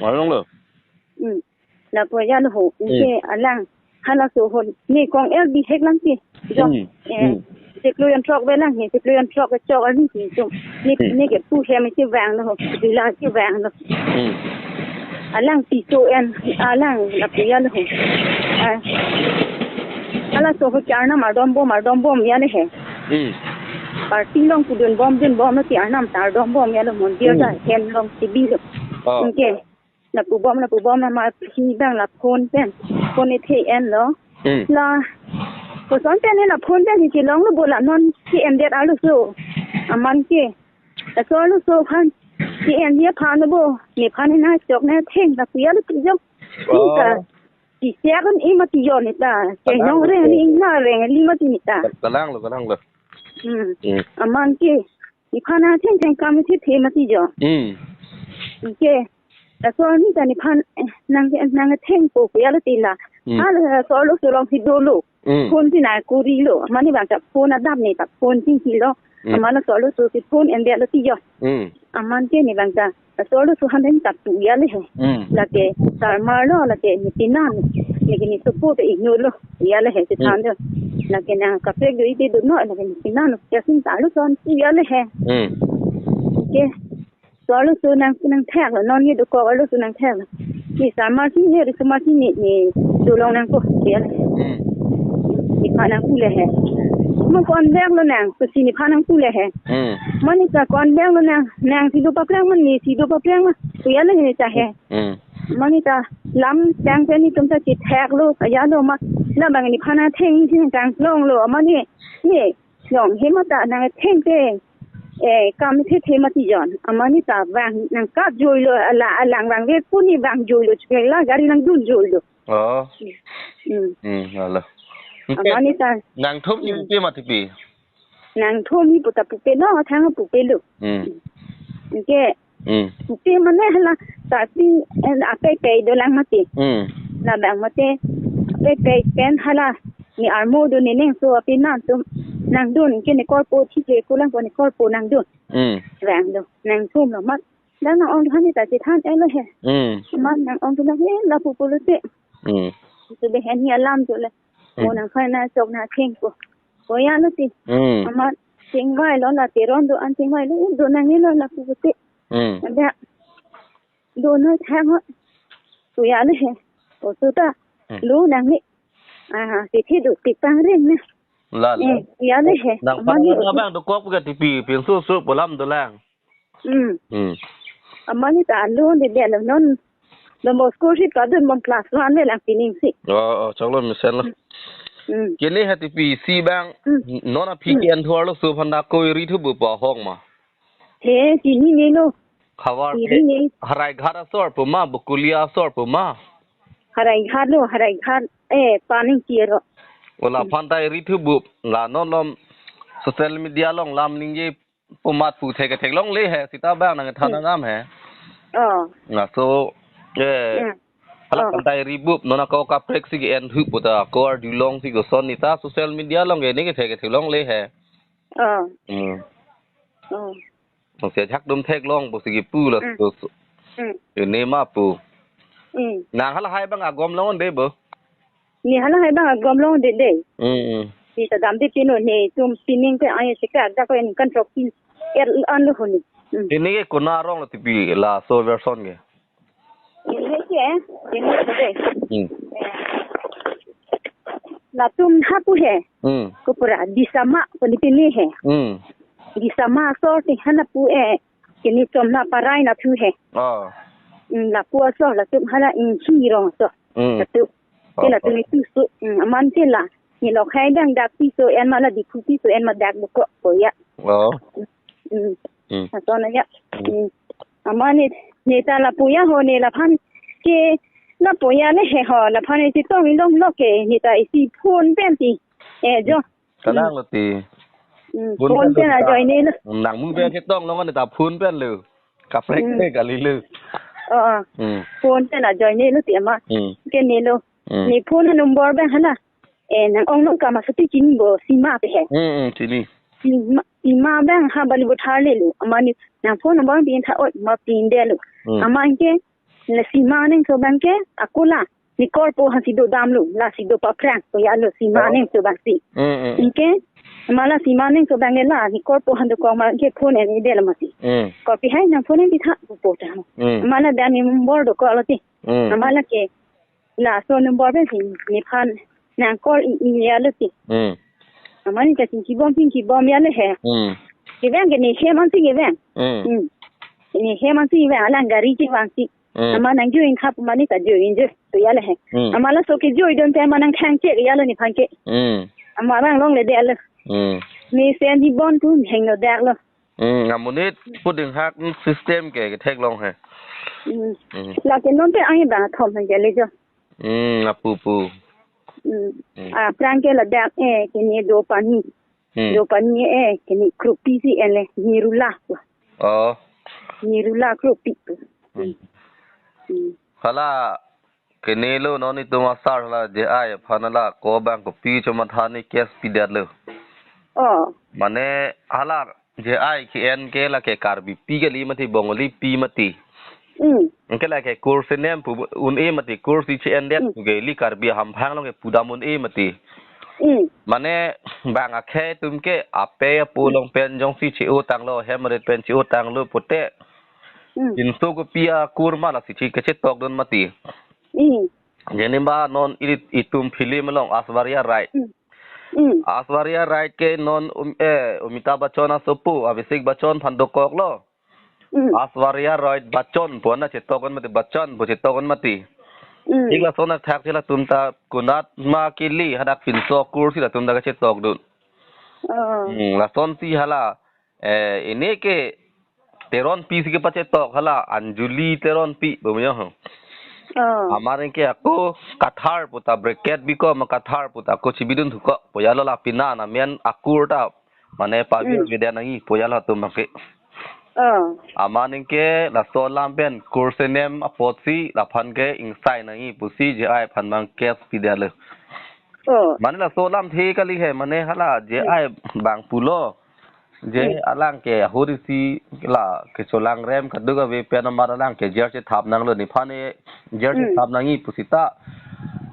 อ๋อลงเลยแล้วปัวยาลูกเจ้อลังฮัลโหลโซฮอนนี่กองเอลบีเฮกลังที่จ้ะสิกลุยันทรอกเวลังนี่สิกลุยันทรอกก็จอกอันนี้สิจุนี่เก็บผู้แทนไม่ใช่แวงนะฮะเวลาที่แวงนะอลังปีโซเอ็นอลังแล้วปัวยาลูกฮัลโหลโซฮอนจาร์น่ะมาดอมบอมยาเลยเหรอparty long ku dun bom na ti anam tar dom bom ya lo mon dia da hem long ti bi lo okay na pu bom na ma hi bang la phone pen phone ni the en lo la ko son pen na phone pen ni ti long lo bola non ti em det alu so aman ke ta so lo so phan ti em dia phan lo bo ni phan na chok na theng la pu ya lo ti jom ti ta ti sia kon i ma ti yo ni ta ke nong re ni na re li ma ti ni ta galang lo aman ke ni phana theng theng kam thi the ma ti jo ke ta so ni ta ni phan nang theng po ya lo ti la ha so lo so long thi do lo phone ti na ku ri lo mani ba ta phone na dam ni ta phone tin ki lo aman so lo so ti phone en dia lo ti jo aman ke ni bang ta so lo so han den ta tu ya le la ke tar ma lo la ke ni ti na ni ni support ignore lo ya le he ti than de la que na café de ide do no la que ni na no ya sin ta lo son ya le he ke solo so nang thak lo non ni do ko lo so nang thak ni sa ma si ni so ma si ni do long nang ko ya le ni pa nang ku le he mo kon beng lo nang so si ni pa nang ku le he man ni ta kon beng lo nang si do pa plang man ni si do pa plang ma so ya le ni ta he man ni ta lam jang pe ni tum ta chi thak lo ya lo maแล้วบางนี่พานาเท่งที่กลางลงโลมานี่ยอมเห็นมาตานางเท่งเต้กำที่เทมาที่ย้อนอามานี่ตาบางนางกัดจุยโลอะลังบางเวปุ่นี่บางจุยโลช่วยละการีนางดุนจุยโลอ๋อนั่นแหละอามานี่ตานางทุบนี่เปี้ยมาที่ปีนางทุบนี่ปุตตะปุเปล้อทางปุเปลุแกปุเปมันเนี่ยละตาที่อาเปโดลังมาติแล้วบางมาเตไปเป็นฮะล่ะนี่อาร์โมดูนี่เน่งโซอปินนั่นตุนางดุนกินในคอร์โปที่เจกุลังคนในคอร์โปนางดุนแรงดูนางทุ่มหรอมัดแล้วนางองค์ท่านนี่แต่จิตท่านเองเลยเหรอมันนางองค์ตัวนี้เราปูปูลุเตจะไปเห็นเฮียล่ำจุเลยโมนางค่อยน่าจกน่าเข่งกูยาลุติมันเชิงไว้แล้วละเตรอนดูอันเชิงไว้แล้วดูนางนี่แล้วละปูปูเตแบบดูน้อยแท้หมดกูยาเลยเหรอโอ้สุดารู้นางนี่สิที่ดูติดปังเร่งนะล่ะยาเลยเหรอนางพันธุ์บ้างตัวก๊อกก็ที่ปีเปลี่ยนสู้ๆปลำตัวแรงมันนี่ตาลูนเดี๋ยวแล้วนั่นแล้วมอสโกชิดก็เดินบนคลาสวันนี่แหละปีนี้สิจังเลยไม่เสร็จละกินนี่ให้ที่ปีซีบ้างนอนพี่เกียนทัวร์ลูกสุพรรณกุยรีทุบป่าห้องมาเฮ้ทีนี้นี่ลูกขวานหารายฆาตสอบปุ่มมาบุกุลีอาสอบปุ่มมาหารายฆาตปานิเกียร์ว่าละพันธุ์ไทยรีทุบุลานนลมโซเชียลมีเดียลงลำลิงยี่ปุ่มมาปูเทกเทกลงเลยเหรอสิตาบ้างนั่งทานน้ำเหรอโซพลังพันธุ์ไทยรีบุบนนก็กับเพล็กซี่เอ็นทุบปุตตะก็ดูลงสิก็สอนนิตาโซเชียลมีเดียลงเงี้ยนี่ก็เทกเทกลงเลยเหรอเสียชักดมเทกลงบุษกิปูละอยู่ในมาปูนางฮัลไฮบังอากอมลงเด้บ่นี่ฮัลไฮบังอากอมลงเด้นี่จะดำที่ปีโน่นี่จุ่มปีนิ่งไปไอ้สิกาดักเป็นกันทรกินอันลูกนี่ทีนี้ก็น่าร้องละที่ปีลาโซเวอร์ซอนเงี้ยนี่แค่นี่ก็ได้ลาตุมฮับเหรอก็ปราดิสมาคนนี้เป็นนี่เหรอดิสมาสอดที่ฮันปูที่นี่จอมนาปารายนาพูเหรอla puasa la tu hala in chirong so la tu ke la tu ni tu so man te la ni lo khai dang dak pi so en ma la di pu pi so en ma dak bu ko ya so na ya amani ni ta la pu ya ho ni la phan ke la pu ya le he ho la phan ni ti to mi long lo ke ni ta si phun pen ti jo kadang lo ti phun pen la join ni nang mu pen ke tong lo ni ta phun pen lu ka prek ke ka li lu phone tên là join ni lu ti ma ke ni lo ni phone number ba hala nang ong long ka ma sati chin bo sima pe he chini sima ba ha bali bo thar le lu ama ni nang phone number bin tha oi ma pin de lu ama ke la simane so banke akula ni korpo hasido damlu la sido pa prank to ya lo simane so bansi inke mala simane so bangela ni korpo hando ko ma ke phone ni de la masi copy hai na phone bi tha po ta mala da ni board ko alati mala ke la so number be ni phan na call ya lati amani ta ki bom ya le he ki ven ke ni he man si ke ven ni he man si ven ala ngari ki wan si amana join khap mani ta join je to ya le he amala so ke join don te manang khang che ya le ni phan ke amara long le de leมีเซนที่บอนทุนแห่งเราแดกแล้วมุนิดพูดถึงฮักซิสเต็มแกเทคลองให้เราจะน้องไปอันนี้บ้างทอมให้แกเลยจ้ะปูพรางแกละแดกแกนี่โดปานีแกนี่ครูปีซีเลยนิรุล่านิรุล่าครูปีฮะล่ะแกนี่โลนนี่ตัวมาสาร์ละเจไอพานาล่ะโกบังก็ปีจมาทานี่แกสปีเดเลยMane hala je ai ki en ke la ke karbi pi ke li mati bongoli pi mati ke la ke course nem pu un e mati course che en det ke li karbi ham phang lo ke pudamun e mati Mane bang a khe tum ke ape pu long pen jong si che o tang lo hemre pen che o tang lo pote in so ko pia kurma la si chi ke che tok don mati Jenimba non itum film long aswaria right Aswaria right ke non Amitabh Bachchan asopu Abhishek Bachchan phandokok lo Aswaria right Bachchan pona chetokan mati Bachchan bo chetokan mati Igla sona thak thila tumta kunat ma kili hadak finso kursi la tumda ka chetok dun la son si hala ine ke teron pi ke pachetok hala Anjuli teron pi bomyo Amarin ke ako kathar puta bracket biko makathar puta ko chibidun thuko poyalo la pina na men akurta mane pavir vidya nahi poyalo tumake Amarin ke la solam ben kursenem apotsi la phan ke insai nahi pusi je ai phan mang kes vidya le mane la solam the kali hai mane hala je ai bang pulo je alang ke horisi la ke solang rem kadu ga ve pen mar alang ke jer che thap nang lo ni phane jer che thap nangi pusita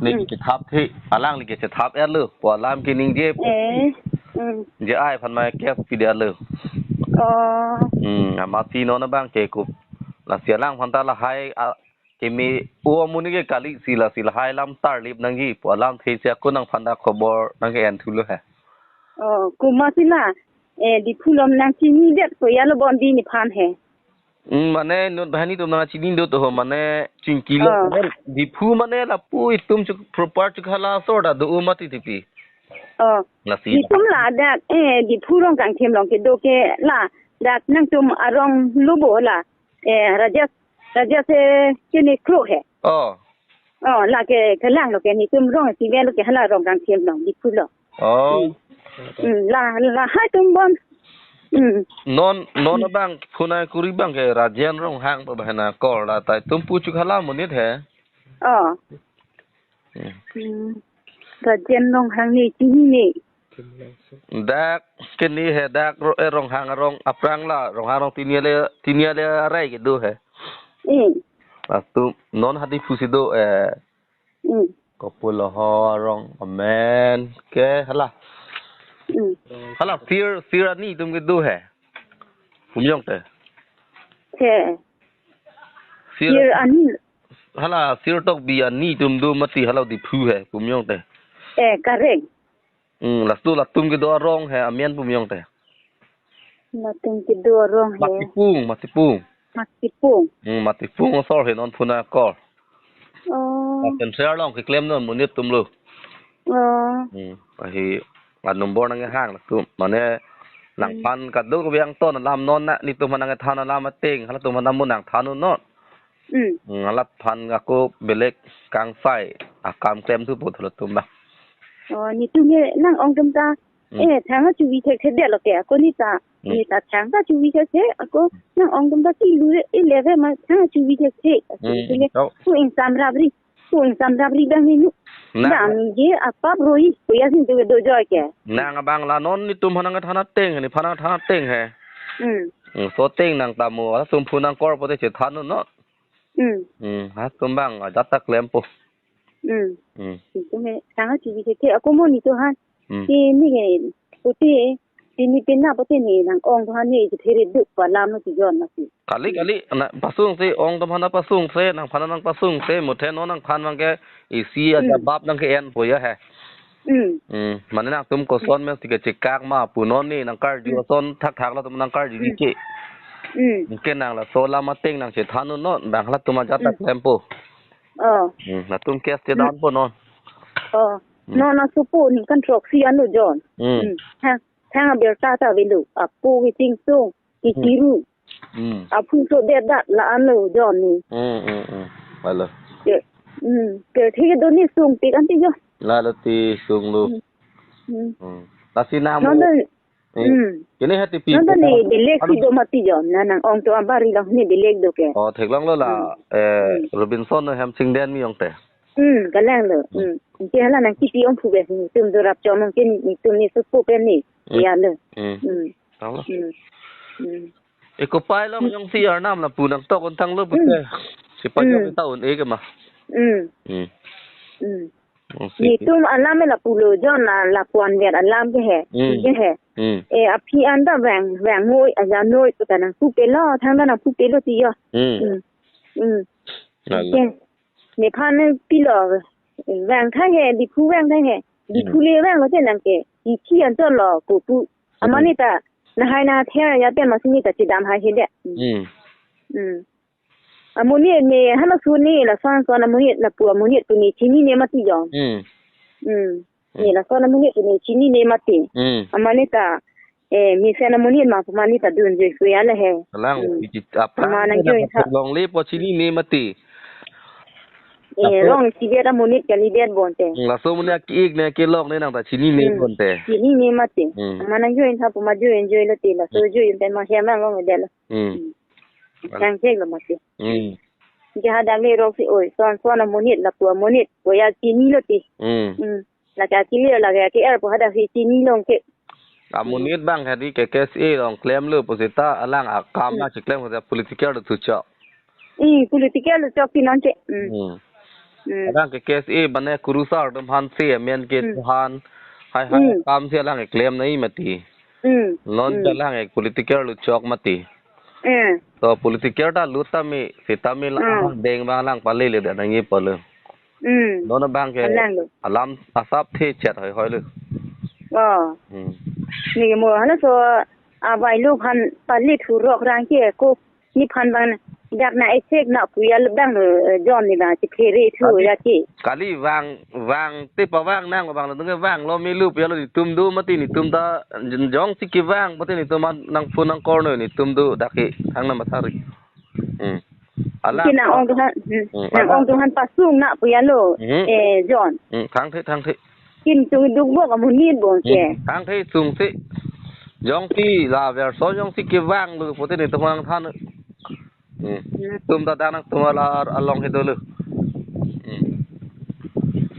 ni ke thap the alang li ke che thap er lo po lam ke ning je ai phan ma ke pi de lo ma ti no na bang ke ku la sia lang phan ta la hai ke mi o muni ke kali sila hai lam tar lip nangi po lam the che ku nang phan da khobor nang ke en thu lo ha ku ma sila di phulom nang chini det ko yalo bondi ni phan he mane no bhani to na chini do to mane chinki lo di phu mane la pu itum chu proper chu khala sorda do mati tipi la si di tum la da di phu rong kang them long ke do ke la da nang tum arong lu bo la raja se chini kro he la ke khalang lo ke ni tum rong si ve lo ke hala rong kang them long di phu lo la hai tum bon non bang phunai kuri bang ke rajen rong hang pa bhana kor la tai tum pu chu khala monit he rajen rong hang ni ti ni dak ke ni he dak rong hang rong aprang la rong hang rong tinia le rai ke do he tu non hadi fusido kopul ho rong amen ke hala hala fear ni tum ke do hai pumyong te fear ani hala fear tok bi ani tum do mati hala di phu hai pumyong te correct la tum ke do rong hai amen pumyong te la tum ke do rong hai mati pung sor he non phuna kor kan share long ke claim non munit tum lo hi number nang hang tu mane nang pan ka do ko yang ton lam non na ni tu manang than lam teng hala tu manam munang thanu no hala phan ga ko belek kang sai akam klem tu pot lo tu ma ni tu ne nang ong tum ta thang chu wi the de lo ke ko ni ta thang ta chu wi the ko nang ong tum ta ti lu e leve ma thang chu wi the ku in samrabri bang ni Nang je apa broi kuya sin tu do joy ke nang bang la non ni tum hanang thana teng ni phana thana teng he so teng nang tamu sum phunang kor pote che thanu no ฮะตุ้มบ้างจัดตักเลี้ยมปุ๊ตุ้มเอ๋ทางที่วิเศษที่aku mauนี่ตัวฮันที่นี่ไงปุติที่นี่เป็นหน้าปุตินี่นางองตัวฮันนี่จะเทเรดุปลามnoที่ย้อนนะสิกะลินะปะซุงซิองตะพันปะซุงเซนางพันนางปะซุงเซหมดแทนนางพันวังแกอีซีอาจะบับนางแกเอ็นปุยะแฮมันนางตุ้มก็ซ้อนแม่สิกะจิกากมาปูนอนนี่นางการอยู่ซ้อนทักแล้วตุ้มนางการอยู่นี่เจเกนางละโซลามาเต็งนางเสทานุนนบางละตุ้มจัดตักเลี้ยมปุ๊นะตุ้มแกสเจดานปุ๊นอนnona supu ni kan trok si anu jon thang ber ta velu apu witing sung ikiru apu so de dat la anu jon ni vale ke thi do ni sung ti kan ti jo la ti sung lu ta sinam ini hati pi nona ni belek si do mati jon nanang ong to abari lang ni belek do ke thek lang lo la Robinson ham singden mi ong te กันแล้วเลยที่ฮะนั่นคิดที่องผู้แบบนี้ตึมรับจอมกินนี่ตึมนี่สุดเป็นนี่ยาเลยเอาละเอกไปแล้วมันยังเสียน้ำละปูนังโตกันทั้งรูปเลยสิไปยังไม่ต้นเอกมานี่ตุมอัลลามไม่ละปูโลจอนละปวนเวียดอัลลามก็แห่อภิอันตะแหวงงวยอาจารย์น้อยแต่นั่งผู้เป็นล่อทั้งนั้นผู้เป็นล่อตีอ่ะในพันปีหลอกแหวงทั้งแห่ดิคู่แหวงทั้งแห่ดิคู่เลี้ยแหวงเราจะนั่งแก่ดิขี้อันจะหลอกกูปุ๊อามานี่แต่นาให้นาเทียยาเป็นมาสินี่แต่จิดามหายเห็นเด้อามุนี่เมย์ฮันมาซูนี่ละซ้อนอามุนี่ละปัวอามุนี่ตัวนี้ชิ้นนี้เนี่ยมาตีจอมนี่ละซ้อนอามุนี่ตัวนี้ชิ้นนี้เนี่ยมาตีอามานี่แต่มีเซนอามุนี่มาประมาณนี้แต่เดินเจอสวยอะไรแห่ล่างจิตอัปราลองเลี้ยพอชิ้นนี้เนี่ยมาตีร้องชีเบียดมุนิดกันลีเบียดบนเตละโซมุนยากีกเนี่ยเกลอกเนี่ยนางแต่ชินีเนี่ยบนเตชินีเนี่ยมาเตมันนั่งอยู่อินทับมาอยู่อินจอยละเตละโซอยู่อินเป็นมาเฮียมันก็ไม่ได้ละยังเช็คละมาเตจะหาดังเลยร้องสิโอ้ยซ้อนมุนิดละปัวมุนิดปัวยาชินีละเตละแกกิเลละแกที่พอหาดังสิชินีลงเกมุนิดบ้างแค่นี้แกเกสเอลองเคลมเลือโพสิต้าอลังอากามน่าจะเคลมว่าจะ political หรือสุดเจาะpolitical หรือเจาะที่นั่นเจร่างเกสเอบันเนี่ยครูซาร์ดมพันเสียเมียนเกตฮันให้ตามเสียร่างเคลมนี่มาตีนอนจะร่างpolitical ลุจอกมาตีตัว political ถ้าลุตามีสิตามีล่างเด้งบางล่างปาลีเลยเดี๋ยวนั่งยี่ปเลยนอนบางแกอารมณ์อาซับเทเจ็ดหอยเลยนี่มัวแล้วตัวอาวัยลูกพันปาลีถูรอกร่างเกี่ยกูนี่พันบางอยากน่ะไอ้เช็คน่ะปุยลบังจอนนี่ล่ะสิเคเรทูยาจิกะลีวางติปะวางนั่งบางแล้วตึงวางเรามีรูปยาเราดิตุมดูมาตินี่ตุมตาจองสิกิวางมาตินี่ตุมนังฟูนังคอร์นี่ตุมดูดักทางนั้นมาทาริAllah ที่นางองตุหันปัสซุงน่ะปุยโลจอนทางที่กินตุดุกบ่กับมุนีบ่แกทางที่ซุงสิจองสิลาเวอร์ซอยองสิกิวางลูกมาตินี่ตุมนังทานตุมตาดังตุมลาลองให้ดูเลย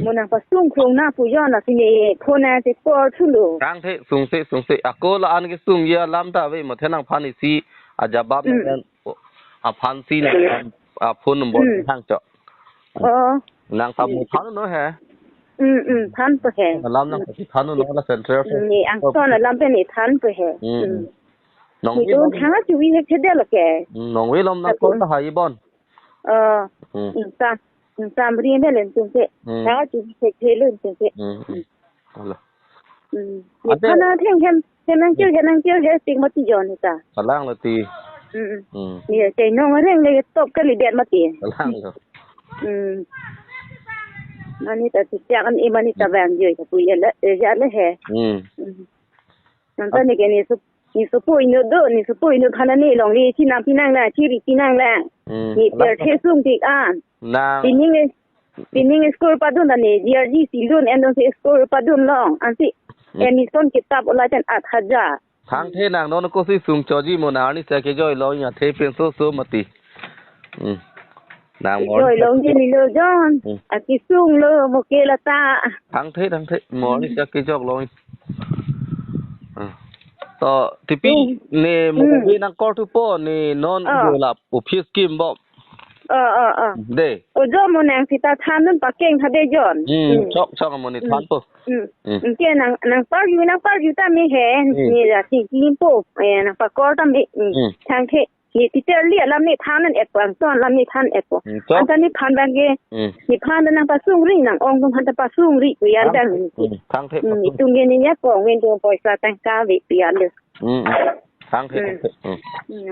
มันนังปัสซุงโครงหน้าปุยอนน่ะสิเนี่ยโคนาสิปอทุโลทางที่ซุงสิอะโกละอันกิซุงยาลำตาเวมาเทนังพันสิอาจาบับเนี่ยพันสิเนี่ยพูนบนทางเจาะนางทำมุทันเนาะฮะทันไปแห่ลำนางทันเนาะละเซ็นเตอร์นี่อังซ้อนลำเป็นนี่ทันไปแห่น้องวิลทางจะวิ่งเฮ็ดได้ละแกน้องวิลนางคนตาหายบอนตามเรียนได้เลยจริงๆทางจะเฮ็ดเรื่องจริงๆนั่นแหละขนาดแท่งนั่งเกี่ยวเฮ็ดสิ่งมาติจอนนี่ตาตะล่างละตีนี่ใจน้องเรื่องเลยตบกันเลยเด็ดมาตีตะล่างเลยอันนี้แต่สิจากอันนี้มันนี่ตะแวงเยอะกับปุยละยาละแฮนั่นตอนนี้แกนี่สุปุยเนดนี่สุปุยเนพันนี่ลองลีที่น้ำที่นั่งแหละที่ริที่นั่งแหละนี่เปิดเทซุ่มที่อ่านปีนี้สกูลปัดดุนนี่เดียร์จีสิลุนเอ็นดอนสกูลปัดดุนลองอันสิเอ็นี่ส่วนคิดตับอะไรจันอัดขจาทางเทนางโนนก็สิซุงจอจีโมนานี่เสกจอยลอยอย่างเทเป็นโซมาตีนางจอยลงที่นี่เลยจอนอากิซุงเลยโมเกลตาทางเทหมอนี่เสกจอยลอยต่อที่ปีนี่มุกวีนังกอทุปอนี่นอนอยู่หลับอุพิสกิมบอก เด้โอโจโมนางสิตาทานนั่นปะเก่งทะเดยอนชอบมอนิทานปุ๊เกนางปาอยู่ตามีแหนี่ล่ะสิกินปุ๊นางปะกอตามีทางเทนี่ติเตเลียลำนี่ทานนั่นเอ็ดปังซ้อนลำนี่ทานเอ็ดปอันนี้พันบังเกนี่พันนางปะซุงรินางองตงพันตะปะซุงริกุยาดังทางเทตุงเกนี่เนี่ยปองเวนตัวปอยซาตังกาวิปิยันเด้ทางเท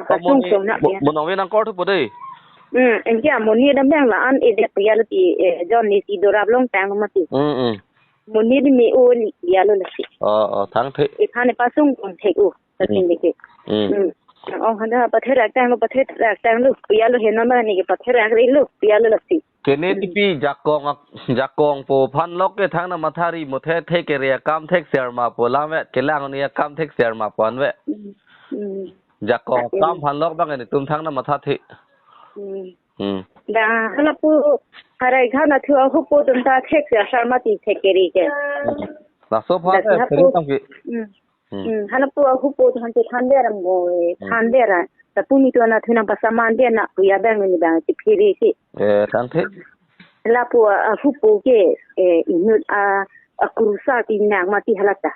ปะซุงสมนะบนเอาเวนางกอทุกปเด้อันเกี่ยมนี่ดำแดงละอันเอเดปิยัลติจอนนี่สิดรับลงแตงมาติมนี่ดิมีโอนี่ยาลลสิทางเทอีพันในปะซุงคงเทกูตะกินเด็กองคันดาประเทศแตงลูกประเทศแตงลูกปิยัลเห็นมานี่ประเทศแตงลูกปิยัลลสิเกเนติปีจากกองโปพันล็อกเกทางนมาทารีหมดเทเกเรียกามเทกเสียมาปลาเวเกล่างนี่กามเทกเสียมาปอนเวจากกองกามพันล็อกบ้างไงตุ้มทางนมาทาเทดาฮัลโหลปูอะไรข้านาทัวร์ฮุปูตุนตาเทกเสียชาร์มาติเทกเกรีเกลาโซฟาเฟริตังกิฮัลโหลปูฮุปูตุนติทันเดรัมโบทันเดรันแต่ปูนี่ตัวนาทุนังปัสมานเดียนะปุยาแบงนี่แบงติพิริกิทางเทลาปูฮุปูเกอินุตอาคุรุซาตินางมาติฮัลตา